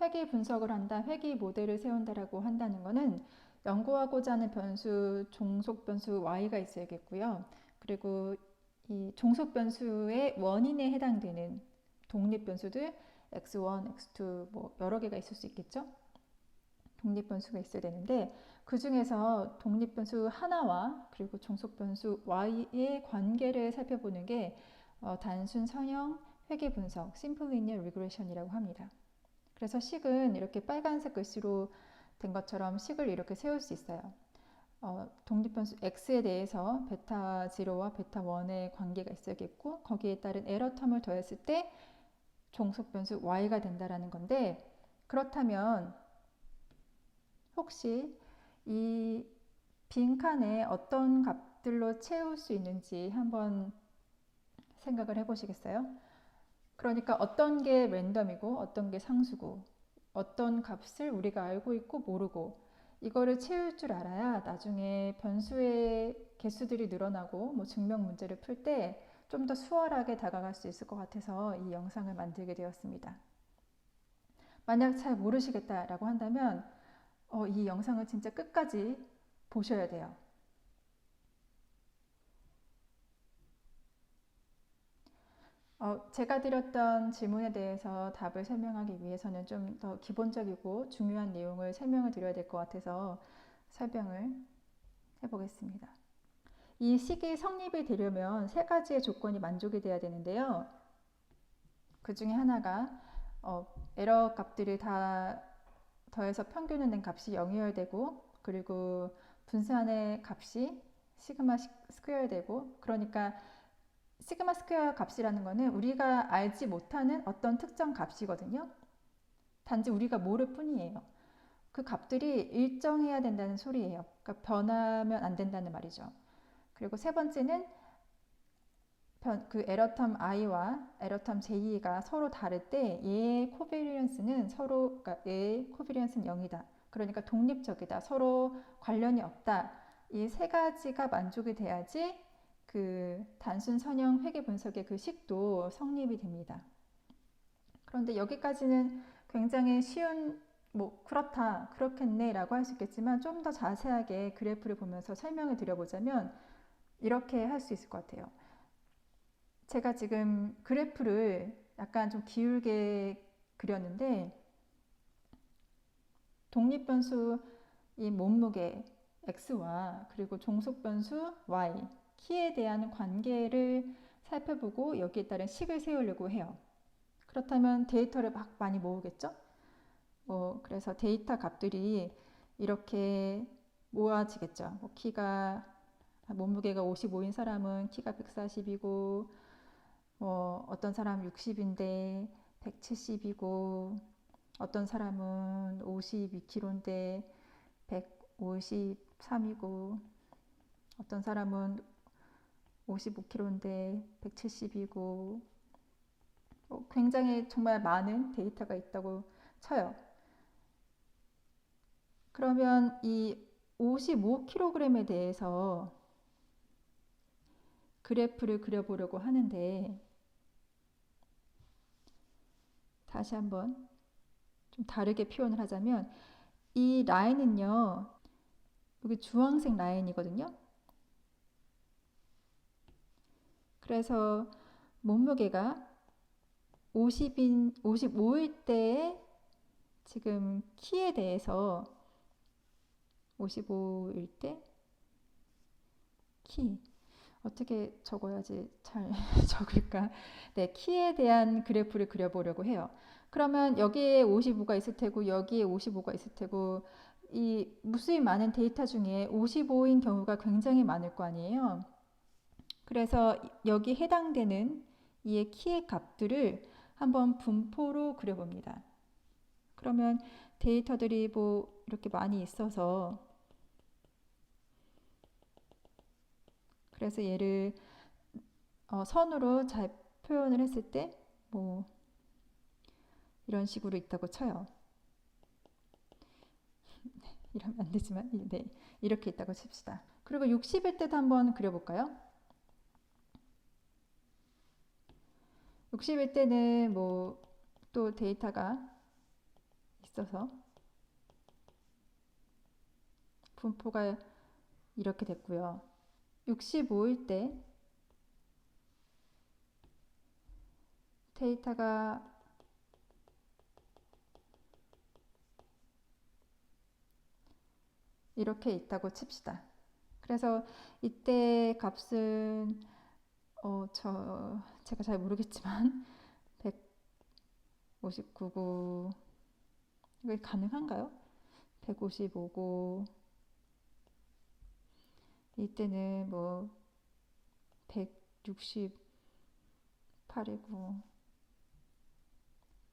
회귀 분석을 한다, 회귀 모델을 세운다라고 한다는 것은 연구하고자 하는 변수, 종속 변수 y가 있어야겠고요. 그리고 이 종속 변수의 원인에 해당되는 독립 변수들 x1, x2 뭐 여러 개가 있을 수 있겠죠. 독립 변수가 있어야 되는데 그 중에서 독립 변수 하나와 그리고 종속 변수 y의 관계를 살펴보는 게 단순 선형 회귀 분석, Simple Linear Regression이라고 합니다. 그래서 식은 이렇게 빨간색 글씨로 된 것처럼 식을 이렇게 세울 수 있어요. 독립변수 x에 대해서 베타 0와 베타 1의 관계가 있어야겠고 거기에 따른 에러 텀을 더했을 때 종속변수 y가 된다라는 건데, 그렇다면 혹시 이 빈칸에 어떤 값들로 채울 수 있는지 한번 생각을 해보시겠어요? 그러니까 어떤 게 랜덤이고 어떤 게 상수고 어떤 값을 우리가 알고 있고 모르고 이거를 채울 줄 알아야 나중에 변수의 개수들이 늘어나고 뭐 증명 문제를 풀 때 좀 더 수월하게 다가갈 수 있을 것 같아서 이 영상을 만들게 되었습니다. 만약 잘 모르시겠다라고 한다면 이 영상을 진짜 끝까지 보셔야 돼요. 제가 드렸던 질문에 대해서 답을 설명하기 위해서는 좀 더 기본적이고 중요한 내용을 설명을 드려야 될 것 같아서 설명을 해보겠습니다. 이 식이 성립이 되려면 세 가지의 조건이 만족이 돼야 되는데요. 그 중에 하나가 에러 값들이 다 더해서 평균은 낸 값이 0이어야 되고, 그리고 분수안의 값이 시그마 스퀘어야 되고, 그러니까 시그마 스퀘어 값이라는 거는 우리가 알지 못하는 어떤 특정 값이거든요. 단지 우리가 모를 뿐이에요. 그 값들이 일정해야 된다는 소리예요. 그러니까 변하면 안 된다는 말이죠. 그리고 세 번째는 그 에러텀 i와 에러텀 je가 서로 다를 때 얘의 코비리언스는 서로, 그러니까 얘의 코비리언스는 0이다. 그러니까 독립적이다. 서로 관련이 없다. 이 세 가지가 만족이 돼야지 그 단순 선형 회계 분석의 그 식도 성립이 됩니다. 그런데 여기까지는 굉장히 쉬운, 뭐 그렇다, 그렇겠네 라고 할 수 있겠지만 좀 더 자세하게 그래프를 보면서 설명을 드려보자면 이렇게 할 수 있을 것 같아요. 제가 지금 그래프를 약간 좀 기울게 그렸는데 독립변수인 몸무게 x와 그리고 종속변수 y, 키에 대한 관계를 살펴보고 여기에 따른 식을 세우려고 해요. 그렇다면 데이터를 막 많이 모으겠죠? 그래서 데이터 값들이 이렇게 모아지겠죠. 키가, 몸무게가 55인 사람은 키가 140이고, 어떤 사람은 60인데 170이고, 어떤 사람은 52kg인데 153이고, 어떤 사람은 55kg인데 170이고, 굉장히 정말 많은 데이터가 있다고 쳐요. 그러면 이 55kg에 대해서 그래프를 그려보려고 하는데, 다시 한번 좀 다르게 표현을 하자면 이 라인은요, 여기 주황색 라인이거든요. 그래서 몸무게가 55일 때의 지금 키에 대해서 55일 때 키, 어떻게 적어야지 잘 적을까? 네, 키에 대한 그래프를 그려보려고 해요. 그러면 여기에 55가 있을 테고 여기에 55가 있을 테고 이 무수히 많은 데이터 중에 55인 경우가 굉장히 많을 거 아니에요. 그래서 여기 해당되는 이의 키의 값들을 한번 분포로 그려봅니다. 그러면 데이터들이 뭐 이렇게 많이 있어서, 그래서 얘를 선으로 잘 표현을 했을 때 뭐 이런 식으로 있다고 쳐요. 이러면 안 되지만 네, 이렇게 있다고 칩시다. 그리고 60일 때도 한번 그려볼까요? 60일 때는 뭐 또 데이터가 있어서 분포가 이렇게 됐고요. 65일 때 데이터가 이렇게 있다고 칩시다. 그래서 이때 값은 제가 잘 모르겠지만 159고 이게 가능한가요? 155고 이때는 뭐 168이고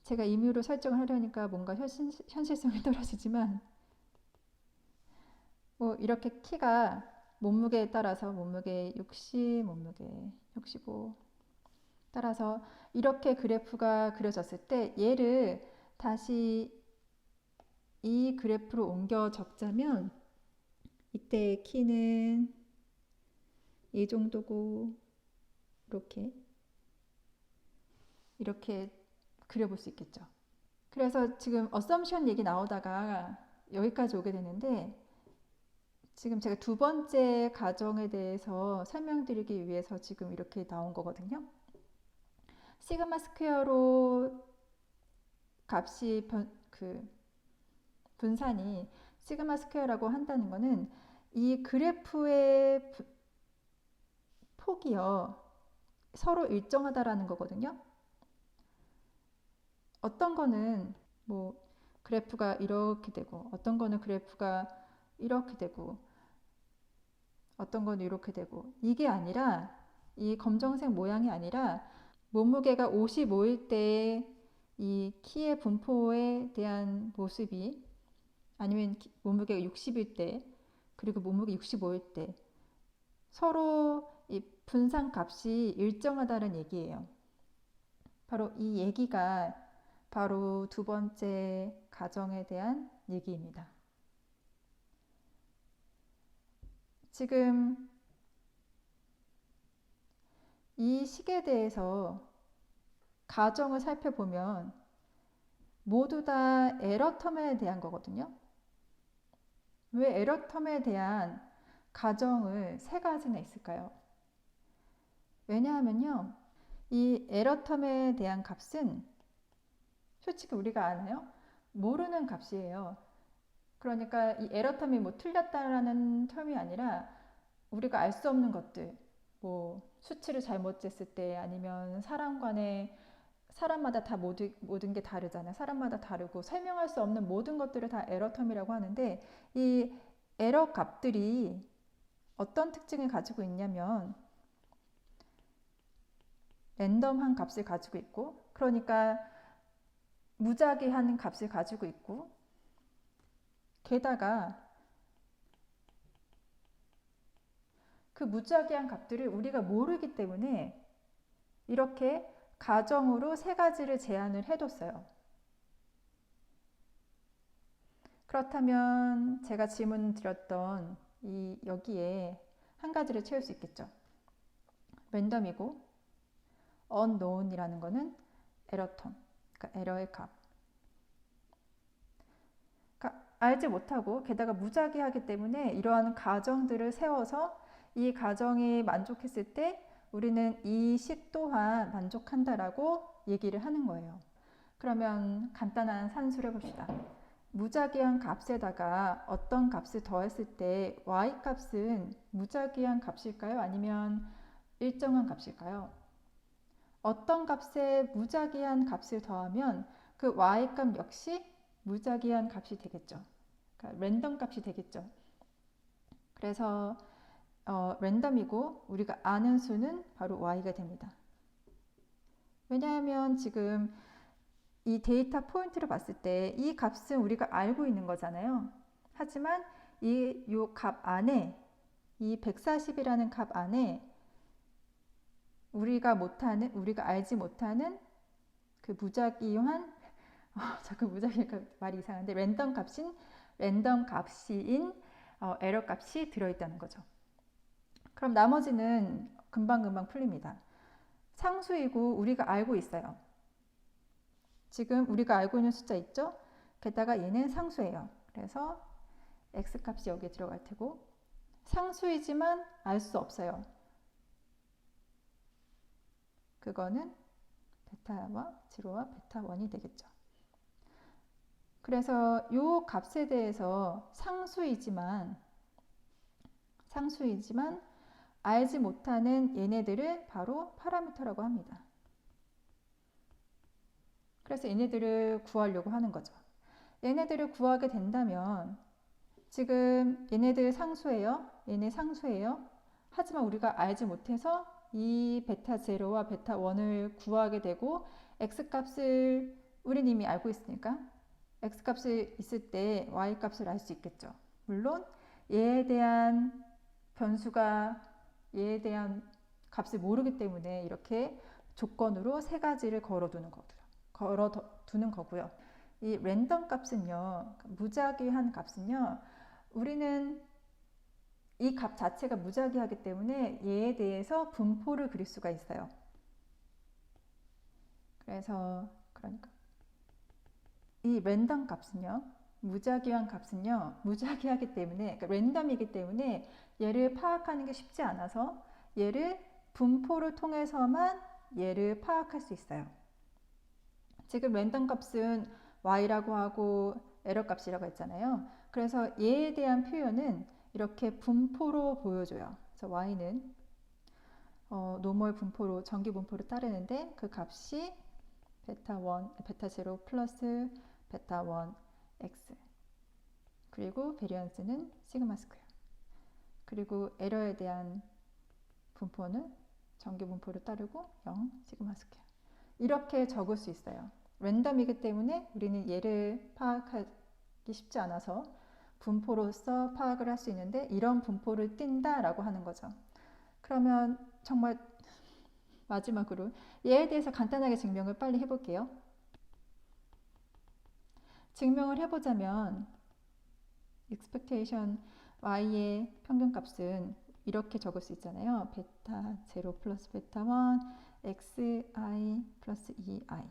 제가 임의로 설정을 하려니까 뭔가 현실성이 떨어지지만 뭐 이렇게 키가 몸무게에 따라서 몸무게 60, 몸무게 65 따라서 이렇게 그래프가 그려졌을 때 얘를 다시 이 그래프로 옮겨 적자면 이때 키는 이 정도고 이렇게 그려볼 수 있겠죠. 그래서 지금 어썸션 얘기 나오다가 여기까지 오게 되는데 지금 제가 두 번째 가정에 대해서 설명드리기 위해서 지금 이렇게 나온 거거든요. 시그마 스퀘어로 값이 분산이 시그마 스퀘어라고 한다는 거는 이 그래프의 폭이요 서로 일정하다라는 거거든요. 어떤 거는 뭐 그래프가 이렇게 되고 어떤 거는 그래프가 이렇게 되고 어떤 거는 이렇게 되고 이게 아니라 이 검정색 모양이 아니라 몸무게가 55일 때 이 키의 분포에 대한 모습이 아니면 몸무게가 60일 때 그리고 몸무게 65일 때 서로 이 분산 값이 일정하다는 얘기예요. 바로 이 얘기가 바로 두 번째 가정에 대한 얘기입니다. 지금 이 식에 대해서 가정을 살펴보면 모두 다 에러텀에 대한 거거든요. 왜 에러텀에 대한 가정을 세 가지나 있을까요? 왜냐하면요, 이 에러텀에 대한 값은 솔직히 우리가 아나요? 모르는 값이에요. 그러니까 이 에러텀이 뭐 틀렸다라는 텀이 아니라 우리가 알 수 없는 것들, 뭐 수치를 잘못 쟀을 때 아니면 사람마다 다 모든 게 다르잖아요. 사람마다 다르고 설명할 수 없는 모든 것들을 다 에러텀이라고 하는데 이 에러 값들이 어떤 특징을 가지고 있냐면 랜덤한 값을 가지고 있고 그러니까 무작위한 값을 가지고 있고 게다가 그 무작위한 값들을 우리가 모르기 때문에 이렇게 가정으로 세 가지를 제안을 해뒀어요. 그렇다면 제가 질문 드렸던 여기에 한 가지를 채울 수 있겠죠. 랜덤이고 unknown이라는 거는 에러텀, 그러니까 에러의 값. 그러니까 알지 못하고 게다가 무작위하기 때문에 이러한 가정들을 세워서 이 가정이 만족했을 때 우리는 이 식 또한 만족한다라고 얘기를 하는 거예요. 그러면 간단한 산수를 해봅시다. 무작위한 값에다가 어떤 값을 더했을 때 y값은 무작위한 값일까요? 아니면 일정한 값일까요? 어떤 값에 무작위한 값을 더하면 그 y값 역시 무작위한 값이 되겠죠. 그러니까 랜덤 값이 되겠죠. 그래서 랜덤이고 우리가 아는 수는 바로 y가 됩니다. 왜냐하면 지금 이 데이터 포인트를 봤을 때 이 값은 우리가 알고 있는 거잖아요. 하지만 이 값 안에 이 140이라는 값 안에 우리가 알지 못하는 그 무작위한 자꾸 무작위니까 말이 이상한데 랜덤 값인 에러 값이 들어있다는 거죠. 그럼 나머지는 금방금방 풀립니다. 상수이고 우리가 알고 있어요. 지금 우리가 알고 있는 숫자 있죠? 게다가 얘는 상수예요. 그래서 x값이 여기에 들어갈 테고 상수이지만 알 수 없어요. 그거는 베타와 제로와 베타 1이 되겠죠. 그래서 이 값에 대해서 상수이지만 알지 못하는 얘네들을 바로 파라미터라고 합니다. 그래서 얘네들을 구하려고 하는 거죠. 얘네들을 구하게 된다면 지금 얘네들 상수예요. 얘네 상수예요. 하지만 우리가 알지 못해서 이 베타 제로와 베타 1을 구하게 되고 x값을 우린 이미 알고 있으니까 x값이 있을 때 y값을 알 수 있겠죠. 물론 얘에 대한 값을 모르기 때문에 이렇게 조건으로 세 가지를 걸어두는 거고요. 이 랜덤 값은요, 무작위한 값은요, 우리는 이 값 자체가 무작위하기 때문에 얘에 대해서 분포를 그릴 수가 있어요. 그러니까 이 랜덤 값은요, 무작위하기 때문에, 그러니까 랜덤이기 때문에 얘를 파악하는 게 쉽지 않아서 얘를 분포를 통해서만 얘를 파악할 수 있어요. 지금 랜덤 값은 y라고 하고 에러 값이라고 했잖아요. 그래서 얘에 대한 표현은 이렇게 분포로 보여줘요. 그래서 y는 노멀 분포로, 정기 분포를 따르는데 그 값이 베타 0 플러스 베타 1 x 그리고 베리언스는 시그마 스퀘어 그리고 에러에 대한 분포는 정기 분포를 따르고 0 시그마 스퀘어 이렇게 적을 수 있어요. 랜덤이기 때문에 우리는 얘를 파악하기 쉽지 않아서 분포로서 파악을 할 수 있는데 이런 분포를 띈다라고 하는 거죠. 그러면 정말 마지막으로 얘에 대해서 간단하게 증명을 빨리 해볼게요. 증명을 해보자면 expectation y의 평균값은 이렇게 적을 수 있잖아요. 베타 0 플러스 베타 1 xi 플러스 2i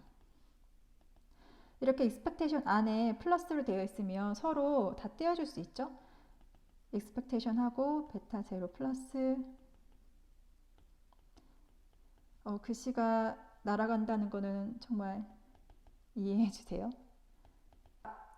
이렇게 expectation 안에 플러스로 되어 있으면 서로 다 떼어줄 수 있죠. expectation 하고 베타 0 플러스 글씨가 날아간다는 거는 정말 이해해 주세요.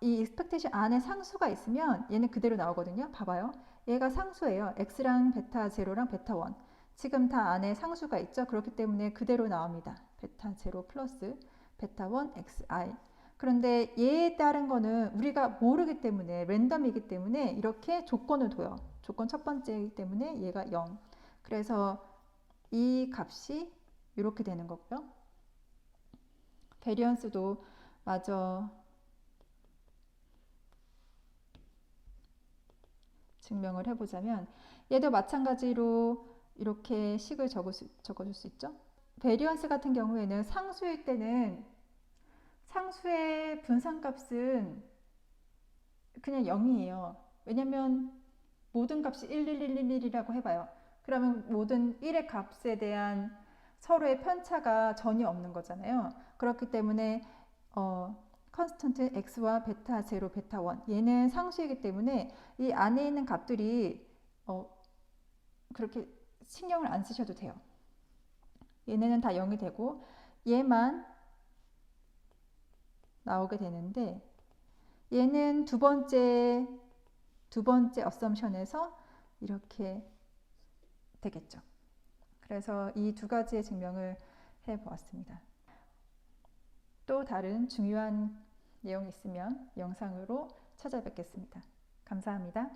이 expectation 안에 상수가 있으면 얘는 그대로 나오거든요. 봐봐요. 얘가 상수예요. x랑 베타 0랑 베타 1 지금 다 안에 상수가 있죠. 그렇기 때문에 그대로 나옵니다. 베타 0 플러스 베타 1 xi 그런데 얘에 따른 거는 우리가 모르기 때문에 랜덤이기 때문에 이렇게 조건을 둬요. 조건 첫 번째이기 때문에 얘가 0 그래서 이 값이 이렇게 되는 거고요. 베리언스도 마저 증명을 해보자면 얘도 마찬가지로 이렇게 식을 적어줄 수 있죠. 베리언스 같은 경우에는 상수일 때는 상수의 분산값은 그냥 0이에요. 왜냐면 모든 값이 11111이라고 해봐요. 그러면 모든 1의 값에 대한 서로의 편차가 전혀 없는 거잖아요. 그렇기 때문에 컨스턴트 x와 베타 0, 베타 1 얘는 상수이기 때문에 이 안에 있는 값들이 그렇게 신경을 안 쓰셔도 돼요. 얘네는 다 0이 되고 얘만 나오게 되는데 얘는 두 번째 어썸션에서 이렇게 되겠죠. 그래서 이 두 가지의 증명을 해보았습니다. 또 다른 중요한 내용이 있으면 영상으로 찾아뵙겠습니다. 감사합니다.